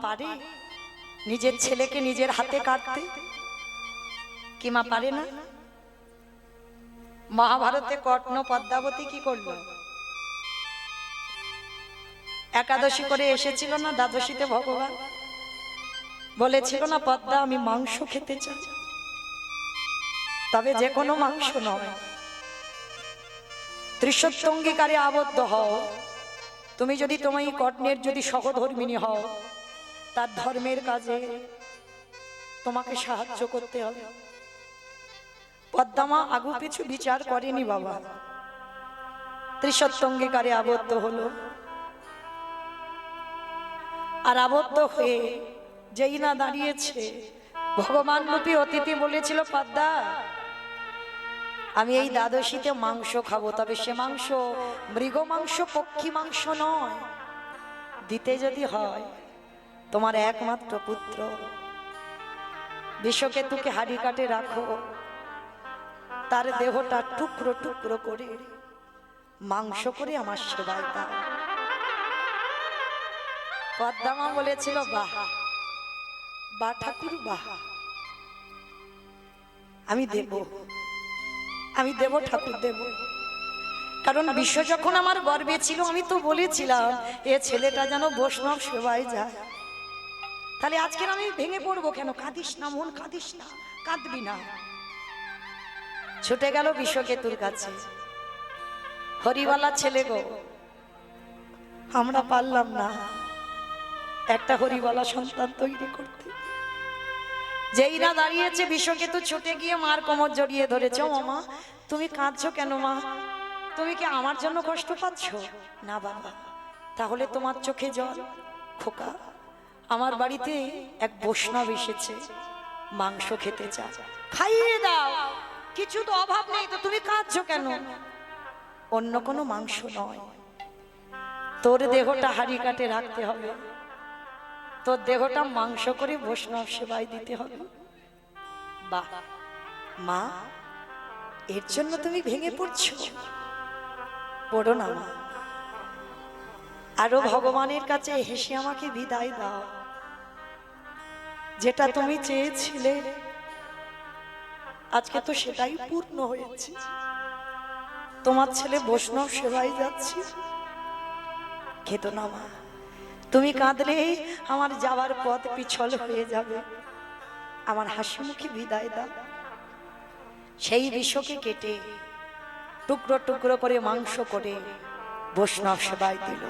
পারে নিজের ছেলেকে নিজের হাতে কাটতে? কি মা পারে না? মহাভারতে কর্ণ পদ্মাবতী কি করলো? একাদশী করে এসেছিল না, দ্বাদশীতে ভগবান বলেছিল না, পদ্মা আমি মাংস খেতে চাই, তবে যে কোনো মাংস নয়, ত্রিশত্বঙ্গীকারে আবদ্ধ হও। তুমি যদি তোমায় কর্ণের যদি সহধর্মিনী হও, তার ধর্মের কাজে তোমাকে সাহায্য করতে হবে। পদ্মা আগু পিছু বিচার করেনি বাবা, ত্রিশত্বঙ্গীকারে আবদ্ধ হলো। আর আবদ্ধ হয়ে যেই না দাঁড়িয়েছে, ভগবান রূপী অতিথি বলেছিল, পদ্মা আমি এই দ্বাদশীতে মাংস খাবো, তবে সে মাংস মৃগ মাংস, পক্ষী মাংস নয়। দিতে যদি হয় তোমার একমাত্র পুত্র বিশ্বকেতুকে হাড়ি কাটে রাখো, তার দেহটা টুকরো টুকরো করে মাংস করে আমার সেবায় দাও। পদ্মা বলেছিল, বাহ বা ঠাকুর বাহ, আমি দেব, আমি দেব ঠাকুর, দেব। কারণ বিশ্ব যখন আমার গর্বে ছিল, আমি তো বলেছিলাম এ ছেলেটা যেন বৈষ্ণব সেবায় যায়। তাহলে আজকে আমি ভেঙে পড়বো কেন? কাঁদিস না মন, কাঁদিস না, কাঁদবি না। ছুটে গেল বিশ্বকেতুর কাছে, হরিবালা ছেলে গো, আমরা পারলাম না একটা হরিবালা সন্তান তৈরি করতে। যেই না দাঁড়িয়েছে, বিশ্বকেতু ছুটে গিয়ে মার কোমর জড়িয়ে ধরেছে। ও মা, তুমি কাঁদছো কেন মা? তুমি কি আমার জন্য কষ্ট পাচ্ছ? না বাবা। তাহলে তোমার চোখে জল? খোকা, আমার বাড়িতে এক বৈষ্ণব এসেছে, মাংস খেতে চায়, খাইয়ে দাও। কিছু তো অভাব নেই, তো তুমি কাঁদছো কেন? অন্য কোনো মাংস নয়, তোর দেহটা হাড়ি কাটে রাখতে হবে, তোর দেহটা মাংস করে বৈষ্ণব সেবায় দিতে হবে। বাহ মা, এর জন্য তুমি ভেঙে পড়ছো? পড়ো না মা, আরো ভগবানের কাছে হেসে আমাকে বিদায় দাও। যেটা তুমি চেয়েছিলে আজকে তো সেটাই পূর্ণ হয়েছে। তোমার ছেলে বৈষ্ণব সেবায় যাচ্ছে। খেতো না মা, তুমি কাঁদলে আমার যাওয়ার পথ পিছল হয়ে যাবে। আমার হাসি মুখে বিদায় দাও। সেই বিষকে কেটে টুকরো টুকরো করে মাংস করে বৈষ্ণব সেবায় দিল।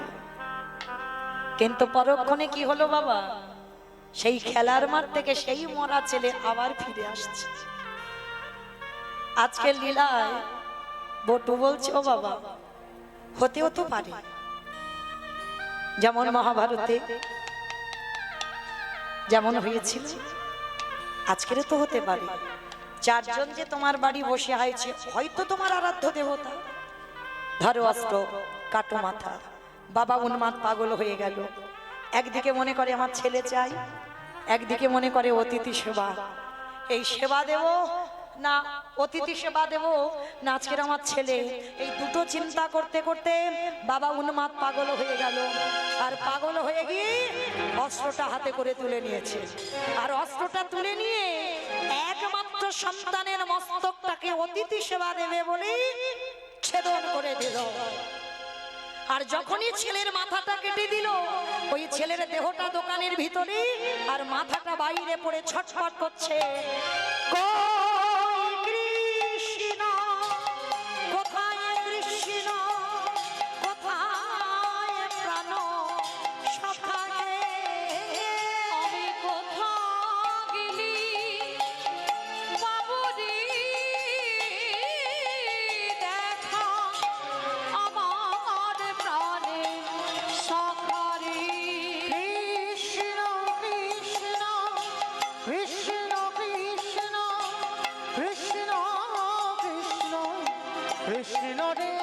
কিন্তু পরক্ষণে কি হলো বাবা? সেই খেলার মাঠ থেকে সেই মরা ছেলে আবার ফিরে আসছে। আজকের লীলায় বটু বলছে, ও বাবা, হতেও তো পারে যেমন মহাভারতে যেমন হয়েছিল, আজকের তো হতে পারে। চারজন যে তোমার বাড়ি বসে আছে, হয়তো তোমার আরাধ্য দেবতা। ধরো অস্ত্র, কাটো মাথা। বাবা উন্মাদ পাগল হয়ে গেল। একদিকে মনে করে আমার ছেলে চাই, একদিকে মনে করে অতিথি সেবা। এই সেবা দেব না অতিথি সেবা দেব না আজকের আমার ছেলে, এই দুটো চিন্তা করতে করতে বাবা উন্মাদ পাগল হয়ে গেল। আর পাগল হয়ে গিয়ে অস্ত্রটা হাতে করে তুলে নিয়েছে। আর অস্ত্রটা তুলে নিয়ে একমাত্র সন্তানের মস্তকটাকে অতিথি সেবা দেবে বলে ছেদন করে দিল। আর যখনই ছেলের মাথাটা কেটে দিল, ওই ছেলের দেহটা দোকানের ভিতরে আর মাথাটা বাইরে পড়ে ছটফট করছে। কৃষ্ণ কোথায়, কৃষ্ণ কোথায়, প্রাণ সখাকে আমি কোথা গেলি বাবুরি দেখা আমার প্রাণে সখারি। কৃষ্ণ কৃষ্ণ কৃষ্ণ কৃষ্ণ কৃষ্ণ কৃষ্ণ কৃষ্ণ রে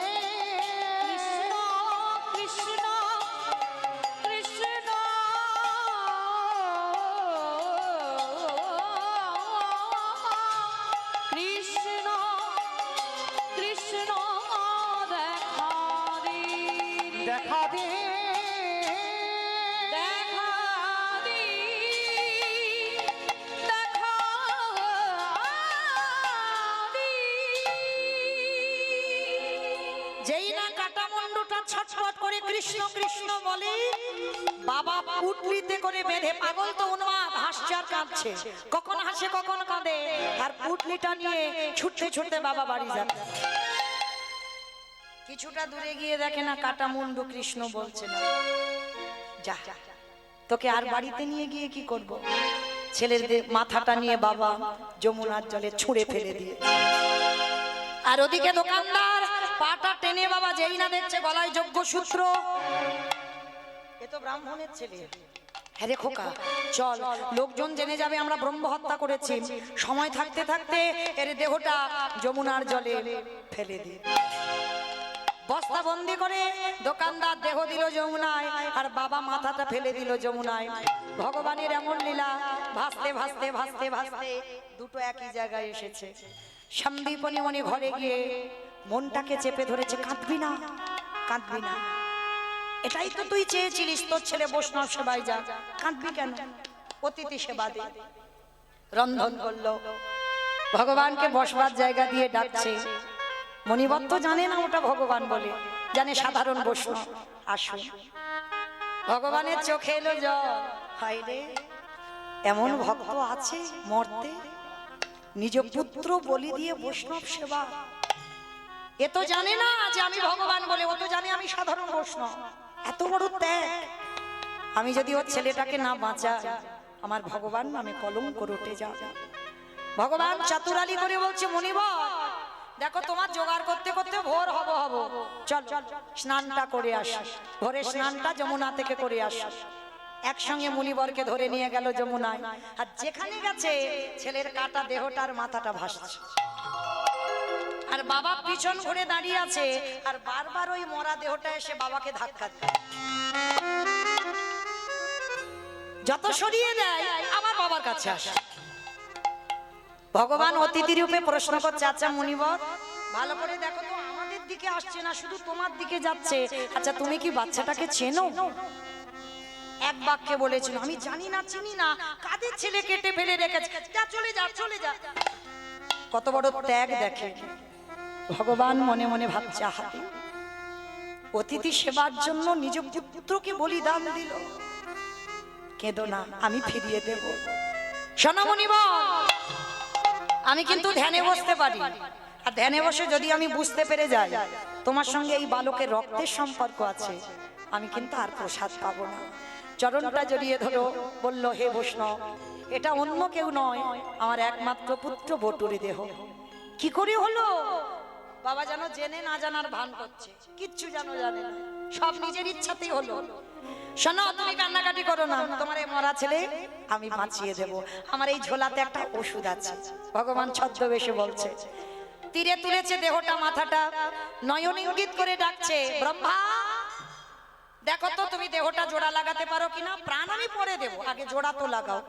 কৃষ্ণ কৃষ্ণ কৃষ্ণ কৃষ্ণ কৃষ্ণ দেখা দে, দেখা দে, দেখা দে। যেই না কাটা মুন্ডুটা ছটফট করে কৃষ্ণ কৃষ্ণ বলে, বাবা পুটলিতে করে বেঁধে, পাগল তো উন্মাদ, হাসছে আর কাঁদছে, কখন হাসে কখন কাঁদে, আর পুটলিটা নিয়ে ছুটতে ছুটতে বাবা বাড়ি যায়। কিছুটা দূরে গিয়ে দেখে না কাটা মুন্ডু কৃষ্ণ বলছে না, যা তোকে আর বাড়িতে নিয়ে গিয়ে কি করব। ছেলের মাথাটা নিয়ে বাবা যমুনার জলে ছুঁড়ে ফেলে দিয়ে, আর ওদিকে দোকানদার পাটা টেনে বাবা যেই না দেখছে গলায় যজ্ঞসূত্র, এ তো ব্রাহ্মণের ছেলে, হ্যাঁ রে খোকা চল, লোকজন জেনে যাবে আমরা ব্রহ্ম হত্যা করেছি, সময় থাকতে থাকতে এর দেহটা যমুনার জলে ফেলে দিয়ে। বস্তা বন্দি করে দোকানদার দেহ দিল যমুনায়, আর বাবা মাথাটা ফেলে দিল যমুনায়। ভগবানের এমন লীলা, ভাসতে ভাসতে ভাসতে ভাসতে দুটো একই জায়গায় এসেছে। সন্দীপনী মনি ঘরে গিয়ে মনটাকে চেপে ধরেছে, কাঁদবি না কাঁদবি না, এটাই তো তুই চেয়েছিলিস, তোর ছেলে বৈষ্ণব সেবায় যা, কাঁদবি কেন, অতিথি সেবা দে। রন্ধন করলো, ভগবানকে বসবার জায়গা দিয়ে ডাকছে। মণিবর তো জানে না ওটা ভগবান বলে, জানে সাধারণ বৈষ্ণব। আসো, ভগবানের চোখে এলো জল, হায় রে এমন ভক্ত আছে মরতে নিজ পুত্র বলি দিয়ে বৈষ্ণব সেবা। এ তো জানে না যে আমি ভগবান বলে, ও তো জানে আমি সাধারণ বৈষ্ণব। এত বড় ত্যাগ, আমি যদি ওর ছেলেটাকে না বাঁচাই আমার ভগবান নামে কলঙ্ক রটে যাবে। ভগবান চাতুরালি করে বলছে, মণিবর দেখো তোমার জোগাড় করতে করতে ভোর হব, চল স্নানটা করে আসি। ভোরে স্নানটা যমুনা থেকে করে আসি। একসঙ্গে মুনিবরকে ধরে নিয়ে গেল যমুনায়, আর যেখানে গেছে ছেলের কাটা দেহটার মাথাটা ভাসছে, আর বাবা পিছন ঘুরে দাঁড়িয়ে আছে, আর বারবার ওই মরা দেহটা এসে বাবাকে ধাক্কা দেয়। যত সরিয়ে দেয় আমার বাবার কাছে আসে। ভগবান অতিথি রূপে প্রশ্ন করছে, আচ্ছা মুনিবর ভালো করে দেখো তো, আমাদের দিকে আসছে না, শুধু তোমার দিকে যাচ্ছে, আচ্ছা তুমি কি বাচ্চাটাকে চেনো? এক বাক্যে বলেছিল, আমি জানি না চিনি না, কাদের ছেলে কেটে ফেলে রেখেছে, যা চলে যা চলে যা। কত বড় ত্যাগ দেখে। ভগবান মনে মনে ভাবছে, আহারে অতিথি সেবার জন্য নিজ পুত্রকে বলিদান দিল, কেঁদো না আমি ফিরিয়ে দেব। শোনো মুনিবর, আমি কিন্তু ধ্যানে বসতে পারি, আর ধ্যানে বসে যদি আমি বুঝতে পেরে যাই তোমার সঙ্গে এই বালকের রক্তের সম্পর্ক আছে, আমি কিন্তু আর প্রসাদ পাবো না। চরণটা জড়িয়ে ধরো, বলল, হে বৈষ্ণব এটা অন্য কেউ নয়, আমার একমাত্র পুত্র বটুরি দেহ। কি করে হলো? বাবা যেন জেনে না জানার ভান করছে, কিচ্ছু যেন জানে না, সব নিজের ইচ্ছাতেই হলো। শোনো তুমি কান্নাকাটি করো না, তোমার এই মরা ছেলে আমি বাঁচিয়ে দেব, আমার এই ঝোলাতে একটা ওষুধ আছে। ভগবান ছদ্মবেশে বলছে, তীরে তুলেছে দেহটা, মাথাটা নয়ন ইঙ্গিত করে ডাকছে, ব্রহ্মা দেখো তো তুমি দেহটা জোড়া লাগাতে পারো কিনা, প্রাণ আমি পরে দেব, আগে জোড়া তো লাগাও।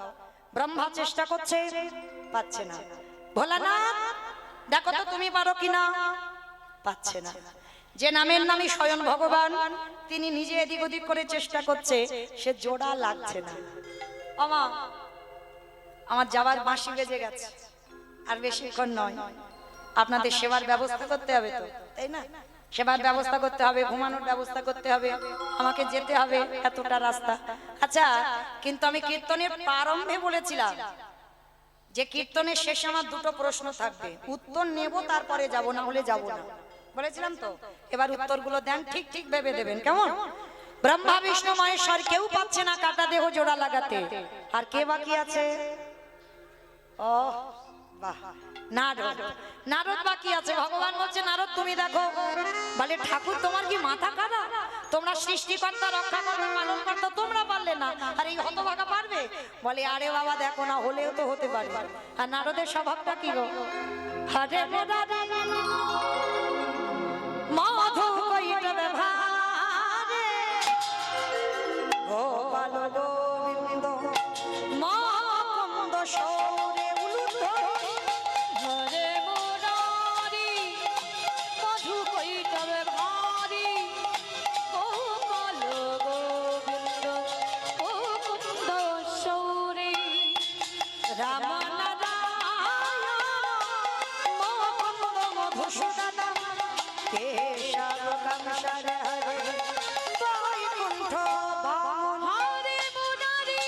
ব্রহ্মা চেষ্টা করছে, পাচ্ছে না। ভোলানাথ দেখো তো তুমি পারো কিনা, পাচ্ছে না। যে নামের নামই স্বয়ং ভগবান, তিনি নিজে এদিক ওদিক করে চেষ্টা করছে, সে জোড়া লাগছে না। আমা আমার যাবার বাঁশি বেজে গেছে, আর বেশিক্ষণ নয়, আপনাদের সেবার ব্যবস্থা করতে হবে তো, তাই না? সেবার ব্যবস্থা করতে হবে, ঘুমানোর ব্যবস্থা করতে হবে, আমাকে যেতে হবে এতটা রাস্তা। আচ্ছা, কিন্তু আমি কীর্তনের প্রারম্ভে বলেছিলাম যে কীর্তনের শেষে আমার দুটো প্রশ্ন থাকবে, উত্তর নেব তারপরে যাব, না হলে যাব না, বলেছিলাম তো। এবার উত্তরগুলো দেন, ঠিক ঠিক ভেবে দেবেন, কেমন? ব্রহ্মা বিষ্ণু মহেশ্বর কেউ পাচ্ছে না কাটা দেহ জোড়া লাগাতে, আর কে বাকি আছে? ও বাহ, নারদ। নারদ বাকি আছে। ভগবান বলছে, নারদ তুমি দেখো। বলে, ঠাকুর তোমার কি মাথা খারাপ? তোমরা সৃষ্টিকর্তা, রক্ষা করতে, পালন করতে তোমরা পারলে না, আর এই হতভাগা পারবে? বলে, আরে বাবা দেখো না, হলেও তো হতে পারে। আর নারদের স্বভাবটা কি গো? হারে মধু কইটবে ভারে, গোপাল গোবিন্দ মকন্দ সৌরে উলুধ, হরে মুরারি মধু কইটবে ভারি, গোপাল গোবিন্দ মুকুন্দ সৌরে, রাম নারায়ণ মকন্দ মধুসূদন কেশব সংসারে হরে বৈকুণ্ঠ বামন হরে মুরারি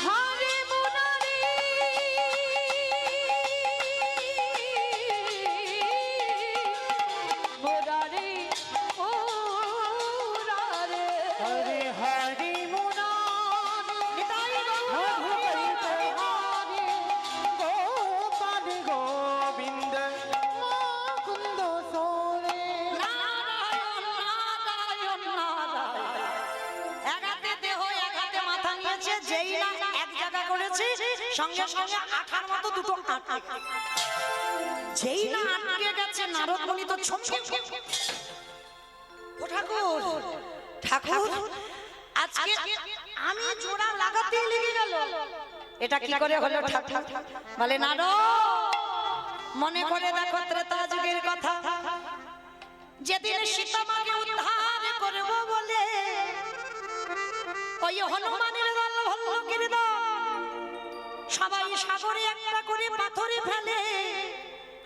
হরে মুরারি মুরারি মুরারি হরে হরে গোপাল গোবিন্দ মুকুন্দ সোরে নারায়ণ নারায়ণ নারায়ণ এক হাতে দেহ এক হাতে মাথা নিয়েছে যেই না এক জায়গা করেছে সঙ্গে সঙ্গে আঠার মতো দুটো আটকে যেই না আটকে গেছে নারদ মুনি তো ছমকে ও ঠাকুর ঠাকুর আজকে আমি জোড়া লাগাতেই লেগে গেল এটা কি করে হলো ঠাকুর বলে নারদ মনে করে দেখো ত্রেতা যুগের কথা যেদিন সীতা মাকে উদ্ধার করব বলে ওই হনুমানের দল ভল্লুকের দল সবাই সাগরে একটা করে পাথরে ফেলে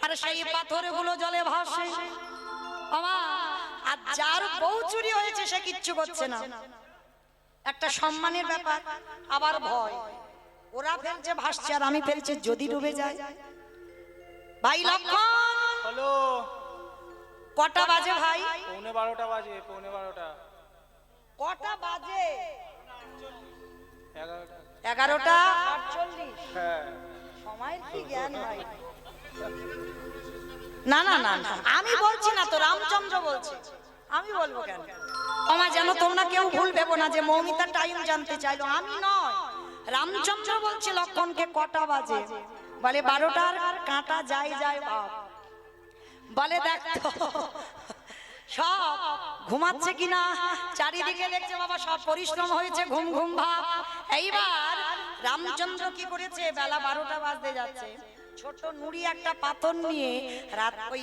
আর সেই পাথরগুলো জলে ভাসে বাবা আর যার বউ চুরি হয়েছে সে কিচ্ছু করছে না একটা সম্মানের ব্যাপার আবার ভয় ওরা ফেলছে ভাসছে আর আমি ফেলছে যদি ডুবে যায় ভাই লক্ষণ হলো কটা বাজে ভাই 12:15 বাজে 12:15 কটা বাজে 11টা 11:48 হ্যাঁ সময়ের কি জ্ঞান ভাই না না না না আমি বলছি না তো রামচন্দ্র বলছে আমি বলবো কেন আমার যেন তোমরা কেউ ভুল ভেবো না যে মৌমিতা টাইম জানতে চাইলো আমি নয় রামচন্দ্র বলছে লক্ষণকে কটা বাজে বলে 12টার কাঁটা যায় যায় বাপ বলে দেখ তো সব ঘুমাচ্ছে কিনা চারিদিকে দেখছে বাবা সব পরিশ্রম হয়েছে ঘুম ঘুম ভাব এইবার রামচন্দ্র কি করেছে বেলা 12টা বাজতে যাচ্ছে ছোট নুড়ি একটা পাথর নিয়ে রাত ওই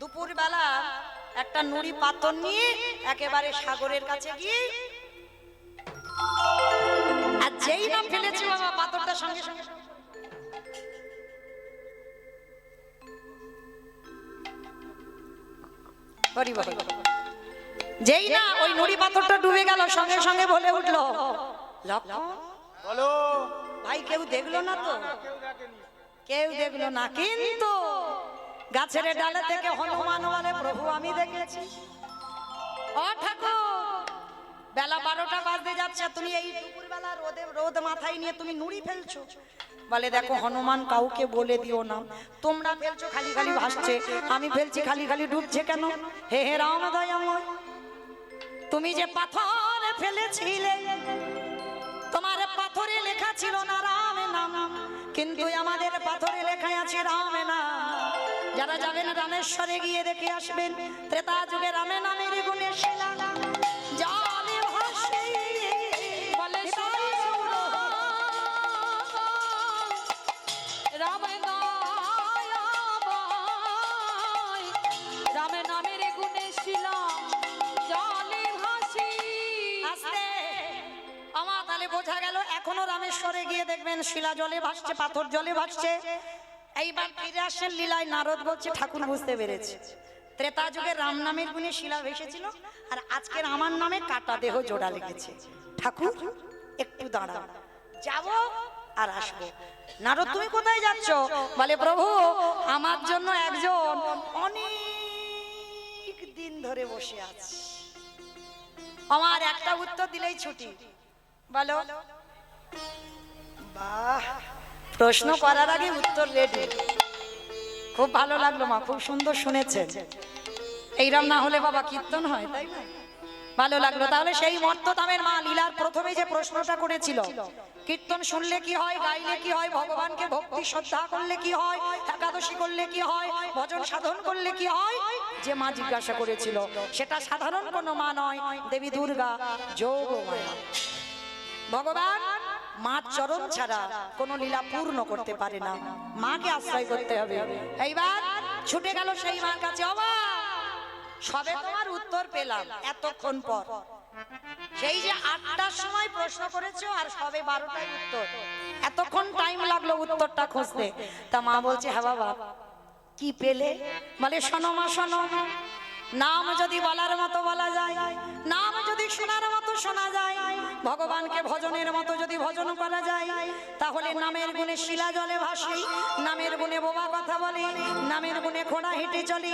দুপুর বেলা একটা নুড়ি পাথর নিয়ে একেবারে সাগরের কাছে গিয়ে আর যেই না ফেলেছে বাবা পাথরটার সঙ্গে সঙ্গে যেই না ওই নুড়ি পাথরটা ডুবে গেল সঙ্গে সঙ্গে বলে উঠলো লক্ষণ বলো ভাই কেউ দেখলো না তো কেউ দেখলো না কিন্তু গাছের ডালে থেকে হনুমান বলে প্রভু আমি দেখেছি ও ঠাকুর বেলা 12টা বাজতে যাচ্ছে তুমি এই দুপুরবেলা রোদ মাথায় নিয়ে তুমি নুড়ি ফেলছো বলে দেখো হনুমান কাউকে বলে দিও না তোমরা ফেলছো খালি খালি ভাসছে আমি ফেলছি খালি খালি ডুবছে কেন হে হে রাম দয়াময় তুমি যে পাথর ফেলেছিলে তোমার পাথরে লেখা ছিল না রাম নাম কিন্তু আমাদের পাথরে লেখা আছে রাম নাম যারা যাবেন রামেশ্বরে গিয়ে দেখে আসবেন ত্রেতা যুগে রামে নামের গুণে শিলা জলে ভাসে বলে রাম রামে নামের গুণে শিলা জলে ভাসি আস্তে আমার তাহলে বোঝা গেল এখনো রামেশ্বরে গিয়ে দেখবেন শিলা জলে ভাসছে পাথর জলে ভাসছে এইবার ফিরে আসেন লীলায় নারদ বলছে ঠাকুর বুঝতে পেরেছে ত্রেতা যুগে রাম নামের গুণে শিলা ভেসেছিল আর আজকের আমার নামে কাটা দেহ জোড়া লেগেছে ঠাকুর একটু দাঁড়াও যাব আর আসবো নারদ তুমি কোথায় যাচ্ছ বলে প্রভু আমার জন্য একজন অনেক দিন ধরে বসে আছে আমার একটা উত্তর দিলেই ছুটি বলো বাহ প্রশ্ন করার আগে উত্তর রেডি খুব ভালো লাগলো মা খুব সুন্দর শুনেছেন এইরকম না হলে বাবা কীর্তন হয় তাই না ভালো লাগলো তাহলে সেই মর্তধামের মা লীলার প্রথমে যে প্রশ্নটা করেছিল কীর্তন শুনলে কি হয় গাইলে কি হয় ভগবানকে ভক্তি শ্রদ্ধা করলে কি হয় একাদশী করলে কি হয় ভজন সাধন করলে কি হয় যে মা জিজ্ঞাসা করেছিল সেটা সাধারণ কোনো মা নয় দেবী দুর্গা যোগমায়া ভগবান মার চরণ ছাড়া কোনো লীলা পূর্ণ করতে পারে না মাকে আশ্রয় করতে হবে এইবার ছুটে গেল সেই মার কাছে অবা সবে তোমার উত্তর পেলাম এতক্ষণ পর সেই যে 8টার সময় প্রশ্ন প্রশ্ন করেছো আর সবে 12টায় উত্তর, এতক্ষণ টাইম লাগলো উত্তরটা খুঁজতে। তা মা বলছে হ্যাঁ বাবা কি পেলে? বলে শোনো মা শোনো, নাম যদি বলার মতো বলা যায়, নাম যদি শোনার মতো শোনা যায়, ভগবানকে ভজনের মতো যদি ভজন করা যায়, তাহলে নামের গুণে শিলা জলে ভাসে, নামের গুণে বোবা কথা বলে, নামের গুণে ঘোড়া হেঁটে চলে,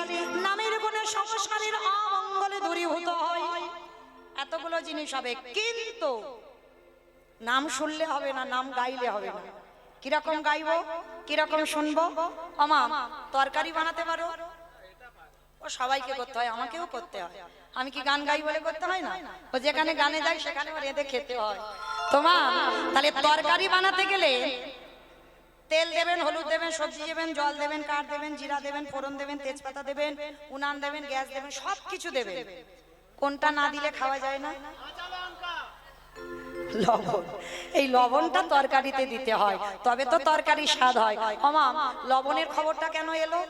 নামের গুণে সংসারের অমঙ্গলে দূরীভূত হয়, এতগুলো জিনিস হবে। কিন্তু নাম শুনলে হবে না, নাম গাইলে হবে না। কিরকম গাইবো, কিরকম শুনবো? আমা তরকারি বানাতে পারো? ও সবাইকে করতে হয়, আমাকেও করতে হয়। আমি কি গান গাই বলে করতে হয় না? ও যেখানে গানে যায় সেখানে রেঁধে খেতে হয়। তোমার তাহলে তরকারি বানাতে গেলে তেল দেবেন, হলুদ দেবেন, সবজি দেবেন, জল দেবেন, কাঠ দেবেন, জিরা দেবেন, ফোড়ন দেবেন, তেজপাতা দেবেন, উনান দেবেন, গ্যাস দেবেন, সব কিছু দেবেন। কোনটা না দিলে খাওয়া যায় না? লবণ। এই লবণটা তরকারিতে দিতে হয়, তবে তো তরকারি স্বাদ হয়। ওমা লবণের খবরটা কেন এলো?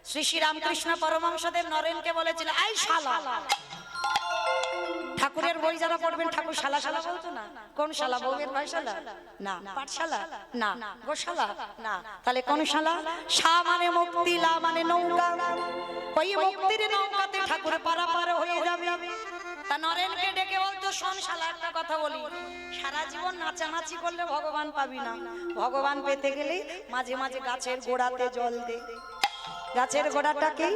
শ্রী শ্রী রামকৃষ্ণ পরমহংসদেব নরেনকে বলেছিল এই শালা। ঠাকুরের বই যারা পড়বেন ঠাকুর শালা শালা বলতো না? কোন শালা? বউয়ের ভাইশালা না, পাঠশালা না, গোশালা না, তাহলে কোন শালা? শা মানে মুক্তি, লা মানে নৌকা। ওই মুক্তির নৌকাতে ঠাকুর পারাপার হয়ে যাবে। তা নরেনকে ডেকে বলতো শোন শালা একটা কথা বলি, সারা জীবন নাচানাচি করলে ভগবান পাবি না। ভগবান পেতে গেলে মাঝে মাঝে গাছের গোড়াতে জল দে। গাছের গোড়াটাকে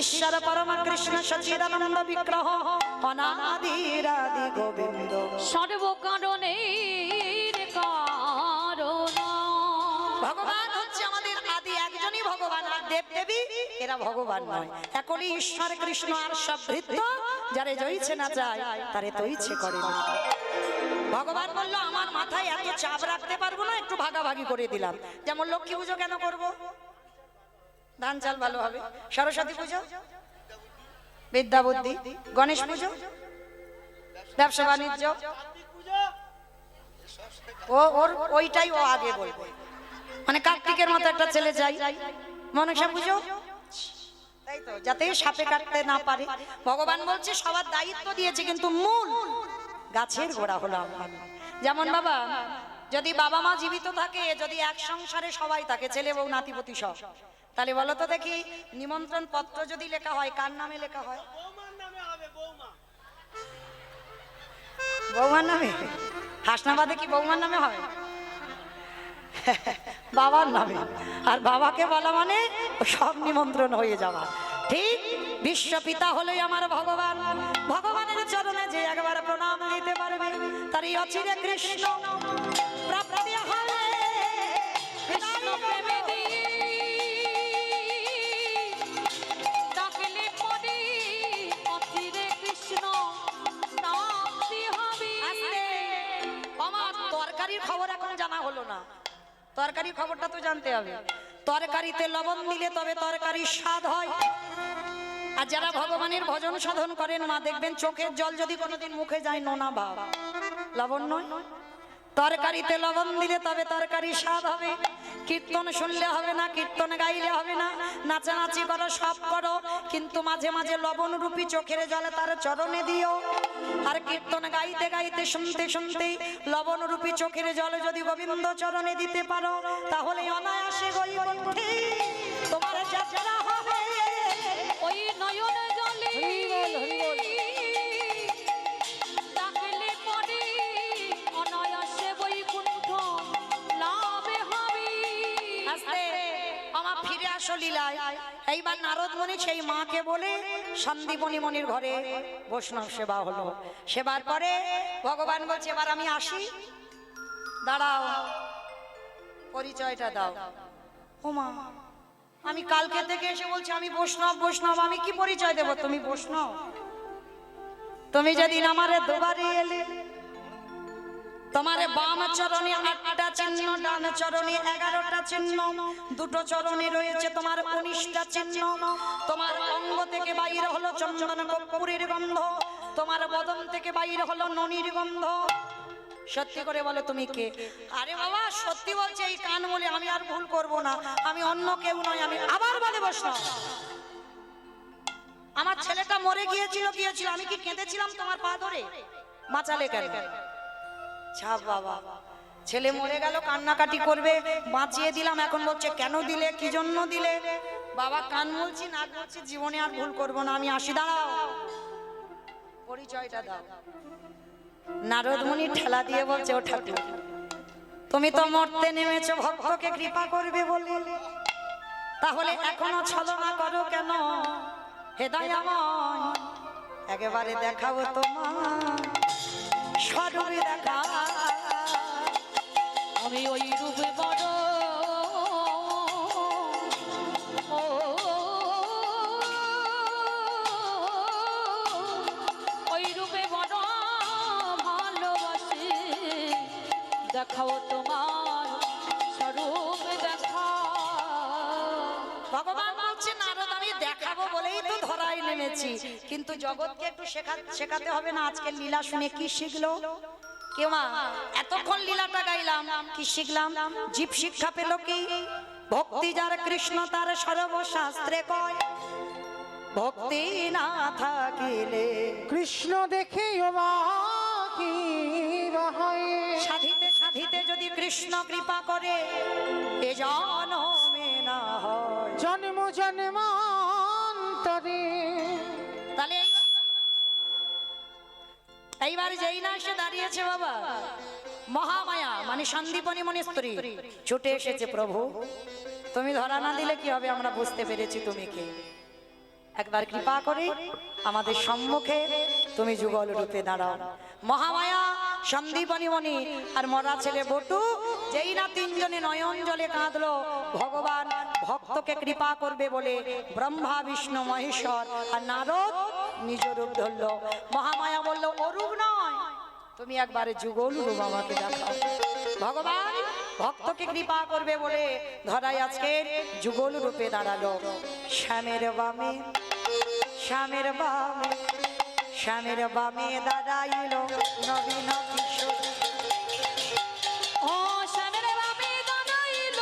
ঈশ্বর পরম কৃষ্ণ সচিদানন্দ বিগ্রহ অনাদিরাদি গোবিন্দ সর্বকারণের কারণ। ভগবান হচ্ছে আমাদের আদি একজনই ভগবান, আর দেব দেবী এরা ভগবান নয়, একই ঈশ্বর কৃষ্ণ। আর সব ভৃত্য যারে জয়ছে না যায় তারে তো ইচ্ছে করে না। ভগবান বলল আমার মাথায় এত চাপ রাখতে পারবো না, একটু ভাগাভাগি করে দিলাম। যেমন লক্ষ্মী পুজো কেন করব? ধান চাল ভালো হবে। সরস্বতী পুজো বিদ্যা বুদ্ধি, গণেশ পুজো ব্যবসা বাণিজ্য, ওর ওইটাই ও আগে বলবে। মানে কার্তিকের মতো একটা ছেলে চাই, মনসা পুজো তাই তো, যাতে সাপে কাটতে না পারে। ভগবান বলছে সবার দায়িত্ব দিয়েছে, কিন্তু মূল গাছের গোড়া হলো আমি। যেমন বাবা, যদি বাবা মা জীবিত থাকে, যদি এক সংসারে সবাই থাকে, ছেলে বউ নাতিপতি সব, তাহলে বলো তো দেখি নিমন্ত্রণ পত্র যদি লেখা হয় কার নামে লেখা হয়? বৌমার নামে। হাসনাবাদে কি বৌমার নামে হয়? বাবার নামে। আর বাবাকে বলা মানে সব নিমন্ত্রণ হয়ে যাওয়া। ঠিক বিশ্বপিতা হলোই আমার ভগবান। ভগবানের চরণে যে একবার প্রণাম দিতে পারবে তারই অচিরে কৃষ্ণ প্রাপ্তি হবে। কৃষ্ণ প্রেমে দিয়ে ডাকলে পরে অচিরে কৃষ্ণ প্রাপ্তি হবে। আমার তরকারির খবর এখন জানা হলো না, তরকারির খবরটা তো জানতে হবে। তরকারিতে লবণ দিলে তবে তরকারির স্বাদ হয়। আর যারা ভগবানের ভজন সাধন করেন মা দেখবেন চোখের জল যদি কোনোদিন মুখে যায় নোনা ভাব, লবণ নয়। তরকারিতে লবণ দিলে তবে তরকারি স্বাদ হবে। কীর্তন শুনলে হবে না, কীর্তন গাইলে হবে না, নাচানাচি করো সব করো, কিন্তু মাঝে মাঝে লবণ রূপী চোখের জলে তার চরণে দিও। আর কীর্তন গাইতে গাইতে শুনতে শুনতে লবণ রূপী চোখের জলে যদি গোবিন্দ চরণে দিতে পারো, তাহলে অনায়াসে বৈকুণ্ঠে তোমার যাত্রা হবে। ওই নয়ন জলে ডাকলে পরে অনায়াসে বৈকুণ্ঠ লাভে হবে। আস্তে আমার ফিরে আসো লীলায়। এইবার নারদ মুনি সেই মাকে বলে সন্দীপনী মনির ঘরে বৈষ্ণব সেবা হলো। সেবার পরে ভগবান বলছে এবার আমি আসি, দাঁড়াও পরিচয়টা দাও। ও মা, আমি কালকে থেকে এসে বলছি আমি বৈষ্ণব বৈষ্ণব, আমি কি পরিচয় দেব? তুমি বৈষ্ণব? তুমি যেদিন আমারে দুবারে এলে, তোমার বাম চরণে 8টা চিহ্ন, ডান চরণে 11টা চিহ্ন, দুটো চরণে রয়েছে তোমার 19টা চিহ্ন। তোমার অঙ্গ থেকে বাইরে হলো চন্দন কর্পূরের গন্ধ, তোমার বদন থেকে বাইরে হলো ননির গন্ধ। সত্যি করে বলো তুমি কে? আরে বাবা সত্যি বলছে, এই কান বলে আমি আর ভুল করব না, আমি অন্য কেউ নয়। আমি আবার বলে বৈষ্ণব। আমার ছেলেটা মরে গিয়েছিল, আমি কি কেঁদেছিলাম তোমার পা ধরে? বাঁচালে কেন? ছাপ বাবা, ছেলে মরে গেল, কান্নাকাটি করবে, বাঁচিয়ে দিলাম, এখন বলছে কেন দিলে, কি জন্য দিলে? বাবা কান বলছি, না বলছি, জীবনে আর ভুল করব না, আমি আসি। দাঁড়াও, পরিচয়টা দাও। নারদ মুনি ঠেলা দিয়ে বলছে, ও ঠাকুর, তুমি তো মরতে নেমেছো ভক্তকে কৃপা করবে বলে, তাহলে এখনো ছলনা করো কেন? হে দয়াময়, একেবারে দেখাবো তোমার স্বরূপে দেখা। আমি ওই রূপে বড়, ও ওই রূপে বড় ভালোবাসি, দেখাও তোমার স্বরূপ দেখা। ভগবান বলছে, নারদ আমি দেখাবো বলেই তো ধরাই নেমেছি, কিন্তু জগৎকে একটু শেখাতে হবে না? আজকে লীলা শুনে কি শিখলো কেউ? এতক্ষণ লীলাটা গাইলাম, কি শিখলাম? জীব শিক্ষা পেল কি? ভক্তি যার কৃষ্ণ তার সর্বশাস্ত্রে কয়, ভক্তি না থাকিলে কৃষ্ণ দেখে কি হয়, সাধিতে সাধিতে যদি কৃষ্ণ কৃপা করে, এ জনমে না হয় জন্ম জন্মান্তরে। তাহলে এইবার যেই না এসে দাঁড়িয়েছে বাবা, মহামায়া মানে সন্দীপনী মনি স্ত্রী ছুটে এসেছে, প্রভু তুমি ধরা না দিলে কি হবে, আমরা বুঝতে পেরেছি তুমি কে, একবার কৃপা করে আমাদের সম্মুখে তুমি যুগল রূপে দাঁড়াও। মহামায়া, সন্দীপনী মনি আর মরা ছেলে বটু, যেই না তিনজনে নয়ন জলে কাঁদলো, ভগবান ভক্তকে কৃপা করবে বলে ব্রহ্মা বিষ্ণু মহেশ্বর আর নারদ নিজ রূপ ধরলো। মহামায়া বলল, অরূপ নয়, তুমি একবারে যুগল রূপ আমাকে দেখাও। ভগবান ভক্তকে কৃপা করবে বলে ধরাই আজকে যুগল রূপে দাঁড়ালো। শ্যামের বামে, শ্যামের বামে, শ্যামের বামে দাঁড়াইল নবীন কিশোর। ও শ্যামের বামে দাঁড়াইল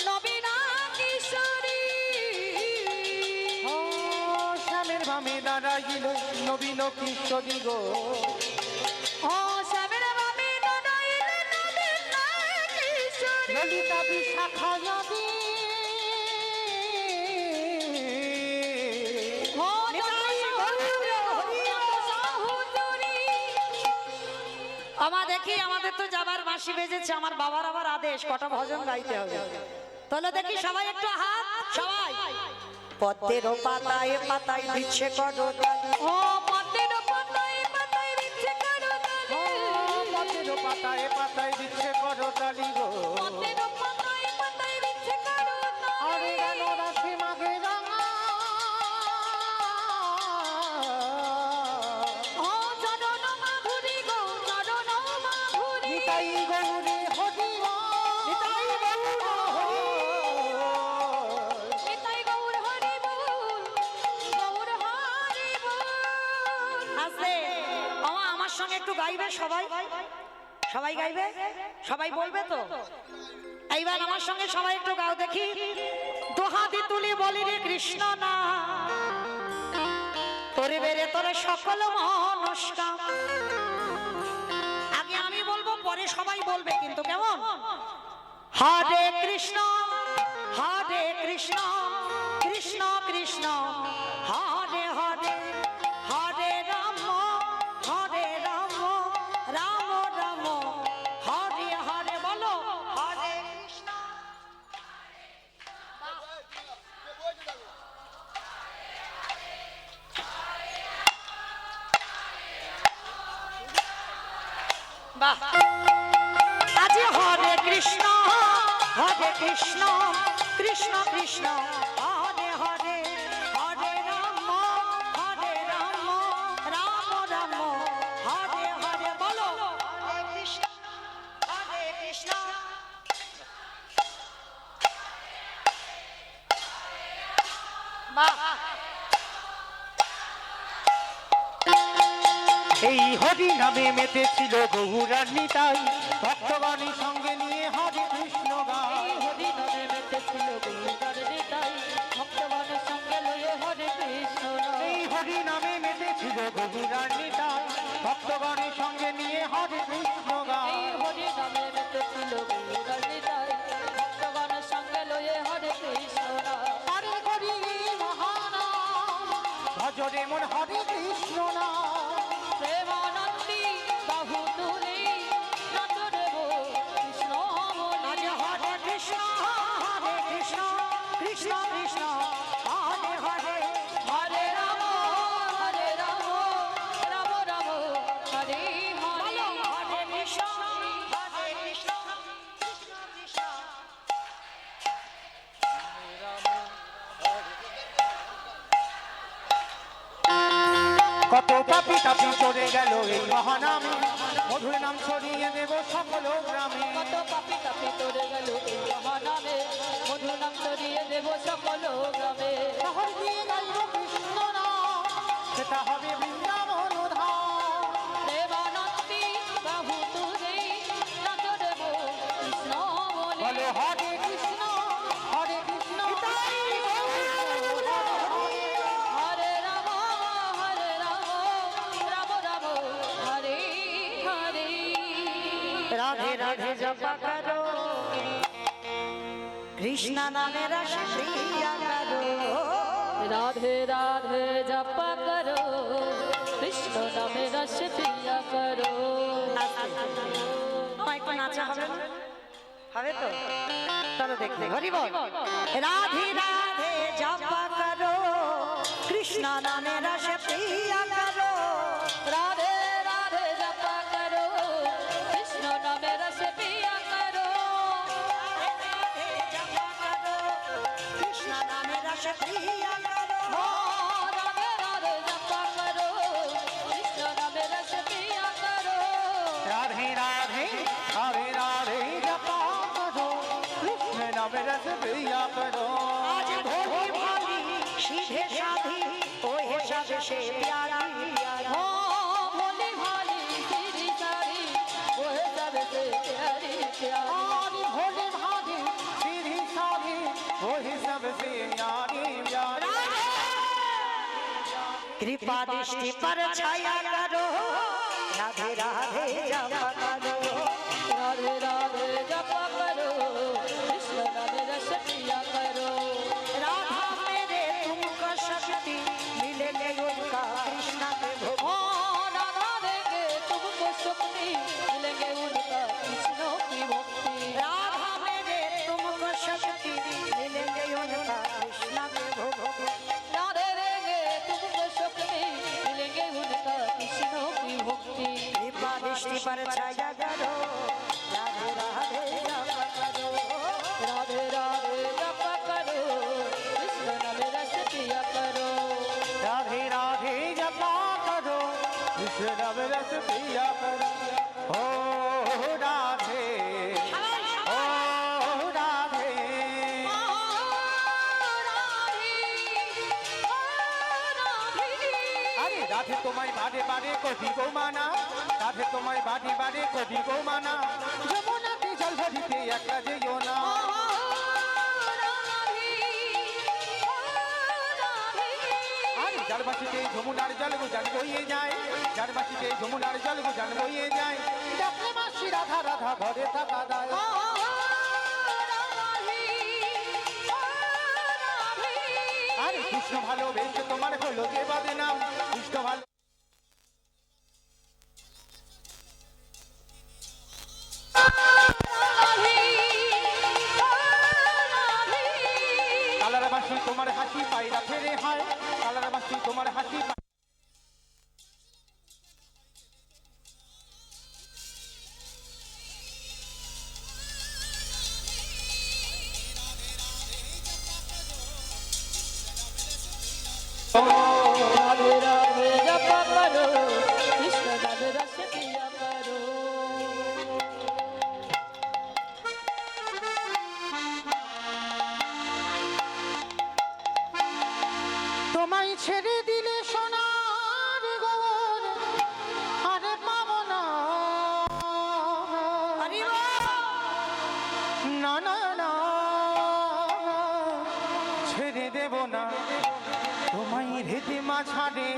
নবীন কিশোরী, ও শ্যামের বামে দাঁড়াইল নবীন কিশোরী গো, ও শ্যামের বামে দাঁড়াইল নবীন কিশোরী, ললিতা বিশাখা নদী। আমার দেখি, আমাদের তো যাবার বাঁশি বেজেছে, আমার বাবার আবার আদেশ কটা ভজন গাইতে হবে। তাহলে দেখি সবাই একটু হাত, সবাই পদ্মের পাতায় পাতায় দিচ্ছে করতালি, ও পদ্মের পাতায় পাতায় দিচ্ছে করতালি, পদ্মের পাতায় পাতায় দিচ্ছে করতালি গো, পদ্মের পাতায় পাতায় দিচ্ছে আরে করতালি, গেল রাশি মাঘে রাঙা, ও চরণ মাধুরী গো, চরণ মাধুরী, নিতাই গৌরে হরি নিতাই গৌর নিতাই গৌর হরি বল, গৌর হরি বল। আছে। আমার সঙ্গে একটু গাইবে সবাই, সবাই গাইবে, সবাই বলবে তো? এইবার আমার সঙ্গে সবাই একটু গাও দেখি। দোহাতি তুলি বলি রে কৃষ্ণ না, তোরে বেড়ে তোরে সকল মনস্কাম। আগে আমি বলবো, পরে সবাই বলবে, কিন্তু কেমন? হরে কৃষ্ণ, হরে কৃষ্ণ, কৃষ্ণ কৃষ্ণ হরে হরে, হরে রাম, হরে রাম, রাম রাম হরে হরে। বলো হরে কৃষ্ণ, বাহ। আজ হরে কৃষ্ণ, হরে কৃষ্ণ, কৃষ্ণ কৃষ্ণ হরে হরে, হরে রাম, হরে রাম, রাম রাম হরে হরে। বলো হরে কৃষ্ণ, হরে কৃষ্ণ, বাহ। এই হরি নামে মেতেছিল গৌরার নিতাই, ভক্তবাণী সঙ্গে নিয়ে হরে কৃষ্ণ গায়, হরি নামে মেতেছিল গৌরার নিতাই, ভক্তগণের সঙ্গে লয়ে হরে কৃষ্ণ নাম। এই হরি নামে মেতেছিল গৌরার নিতাই, ভক্তবাণী সঙ্গে নিয়ে হরে কৃষ্ণ কত পাপি তাপি চলে গেল এই মহানামে, মধুর নাম ছড়িয়ে দেব সকল গ্রামে। কত পাপি তাপি তোরে গেল এই মহানামে, মধুর নাম ছড়িয়ে দেব সকল গ্রামে। শহর দিয়ে গাইব কৃষ্ণ নাম, সেটা হবে বৃন্দাবন ধাম। দেবানন্দী বাহু তুলে নাচ দেব কৃষ্ণ বলে। বলে হরে কৃষ্ণ হরে কৃষ্ণ হরে রাম রাম রাম হরে হরে। রাধে রাধে জপা করো, কৃষ্ণ নামে রস প্রিয়া করো। রাধে রাধে জপা করো, কৃষ্ণ নামে রস প্রিয়া করো। আমার একটু নাচা হবে না? হবে তো? চলো দেখতে হরি বল। রাধে রাধে জপা করো, কৃষ্ণ নামে রস প্রিয়া করো। রাধে রাধে জপা করো, কৃষ্ণ নামে রস প্রিয়া করো। রাধে জপা করো, কৃষ্ণ নামে রস প্রিয়া করো। রাধে রাধে জপা করো, কৃষ্ণ নামে রস প্রিয়া করো। রাধে রাধে হরে রাধে জপা করো, কৃষ্ণ নামে রস প্রিয়া করো। आज भोली भाली सीधे साधी ओहे सब से प्यारी प्यारी। भोली भाली सीधी सारी ओहे सबसे प्यारी प्यारी। आज भोले भाले सीधी साधी वही सबसे प्यारी प्यारी। कृपा दृष्टि पर छाया करो, राधे राधे जपा करो। राधे राधे जपा करो, कृष्ण नाम रस पिया करो। राधा मेरे तुमको शक्ति मिलेंगे उनका कृष्ण के भोग। राधा देंगे तुमको शक्ति, मिलेंगे उनका कृष्णों की भक्ति। राधा मेरे तुमको शक्ति मिलेंगे उनका कृष्ण के भोग। राधे देंगे तुमको शक्ति, मिलेंगे उनका कृष्णों की भक्ति। कृपा दृष्टि पर छाया करो, राधे राधे जपा करो। राधे राधे जपा करो, कृष्ण नाम रस पिया करो। राधे राधे जपा करो, कृष्ण नाम रस पिया करो। ओ राधे ओ राधे। আরে রাধে তোমায় বারে বারে কবি গো মানা, রাধে তোমায় বারে বারে কবি গো মানা। যমুনাতে জল ভরিতে একা যেও না। আরে যার বাসিতে যমুনার জল গুজান বইয়ে যায়, যার বাসিতে যমুনার জল গুজান বইয়ে যায়। ডাকলে মাসি রাধা রাধা ঘরে থাকা দায়। আরে কৃষ্ণ ভালোবেসে তোমার হলো যে বদনাম, কৃষ্ণ ভালো। কালার বাসি তোমার হাসি পায়রা ফেরে হয়, কালার বাসি তোমার হাসি পায়। राधे राधे जपा करो, कृष्ण नाम रस पिया करो। তোমায় ছেড়ে দিলে সোনার গৌর আর পাবো না। हरि बोल। না না না ছেড়ে দেব না, তোমায় হৃদয় মাঝারে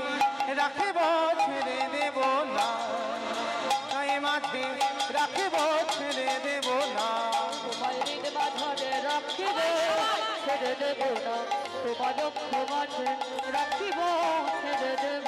রাখব, ছেড়ে দেব না। তাই মাঝে রাখব, ছেড়ে দেব না। তোমায় হৃদ বাঁধনে রাখিব, ছেড়ে দেব না। তোমার লক্ষ্য মাঝে রাখিব, ছেড়ে দেব